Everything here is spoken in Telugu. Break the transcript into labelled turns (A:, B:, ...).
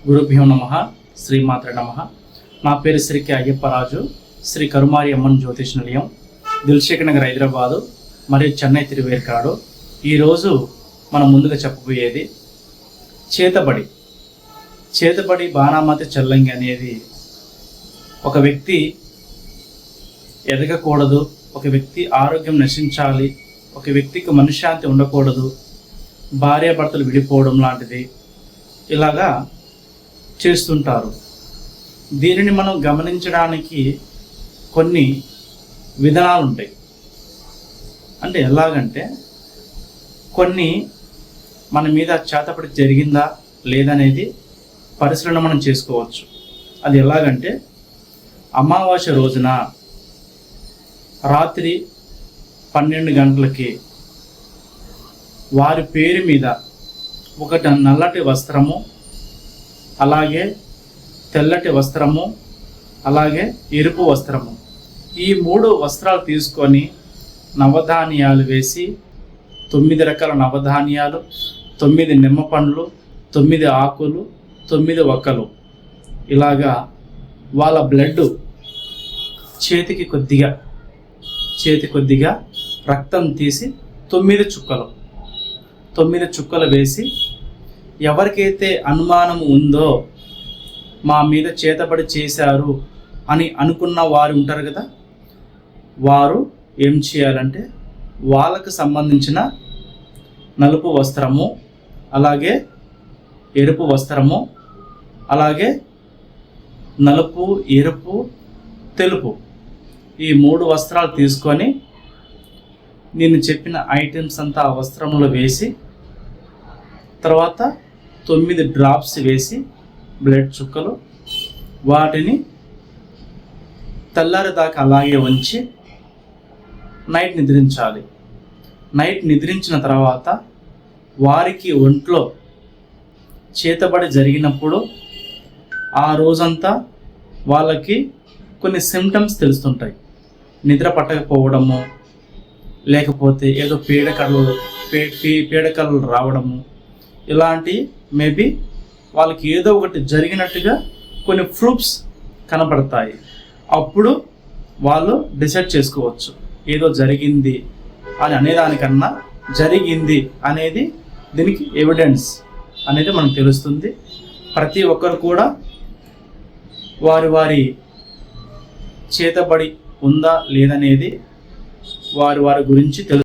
A: గురుభ్యో నమః. శ్రీమాత్రే నమః. నా పేరు శ్రీ కె అయ్యప్పరాజు, శ్రీ కరుమారి అమ్మన్ జ్యోతిష్ నిలయం, దిల్షేక్ నగర్, హైదరాబాదు మరియు చెన్నై తిరువేర్కాడు. ఈరోజు మనం ముందుగా చెప్పబోయేది చేతబడి బాణామతి చల్లంగి అనేది ఒక వ్యక్తి ఎదగకూడదు, ఒక వ్యక్తి ఆరోగ్యం నశించాలి, ఒక వ్యక్తికి మనశ్శాంతి ఉండకూడదు, భార్యాభర్తలు విడిపోవడం లాంటిది ఇలాగా చేస్తుంటారు. దీనిని మనం గమనించడానికి కొన్ని విధానాలు ఉంటాయి. అంటే ఎలాగంటే కొన్ని మన మీద చేతపడి జరిగిందా లేదనేది పరిశీలన మనం చేసుకోవచ్చు. అది ఎలాగంటే అమావాస్య రోజున రాత్రి 12 గంటలకి వారి పేరు మీద ఒక నల్లటి వస్త్రము, అలాగే తెల్లటి వస్త్రము, అలాగే ఎరుపు వస్త్రము, ఈ 3 వస్త్రాలు తీసుకొని నవధాన్యాలు వేసి 9 రకాల నవధాన్యాలు, 9 నిమ్మ పండ్లు, 9 ఆకులు, 9 ఒక్కలు, ఇలాగా వాళ్ళ బ్లడ్ చేతి కొద్దిగా రక్తం తీసి 9 చుక్కలు వేసి, ఎవరికైతే అనుమానం ఉందో మా మీద చేతబడి చేశారు అని అనుకున్న వారు ఉంటారు కదా, వారు ఏం చేయాలంటే వాళ్ళకు సంబంధించిన నలుపు వస్త్రము, అలాగే ఎరుపు వస్త్రము, అలాగే నలుపు, ఎరుపు, తెలుపు, ఈ 3 వస్త్రాలు తీసుకొని నేను చెప్పిన ఐటమ్స్ అంతా ఆ వస్త్రంలో వేసి, తర్వాత 9 డ్రాప్స్ వేసి బ్లడ్ చుక్కలు, వాటిని తెల్లారేదాకా అలాగే ఉంచి నైట్ నిద్రించాలి. నైట్ నిద్రించిన తర్వాత వారికి ఒంట్లో చేతబడి జరిగినప్పుడు ఆ రోజంతా వాళ్ళకి కొన్ని సిమ్టమ్స్ తెలుస్తుంటాయి. నిద్ర పట్టకపోవడము, లేకపోతే ఏదో పీడకలు రావడము, ఇలాంటి మేబీ వాళ్ళకి ఏదో ఒకటి జరిగినట్టుగా కొన్ని ప్రూఫ్స్ కనపడతాయి. అప్పుడు వాళ్ళు డిసైడ్ చేసుకోవచ్చు ఏదో జరిగింది అని అనేదానికన్నా జరిగింది అనేది దీనికి ఎవిడెన్స్ అనేది మనకు తెలుస్తుంది. ప్రతి ఒక్కరు కూడా వారి చేతబడి ఉందా లేదనేది వారి గురించి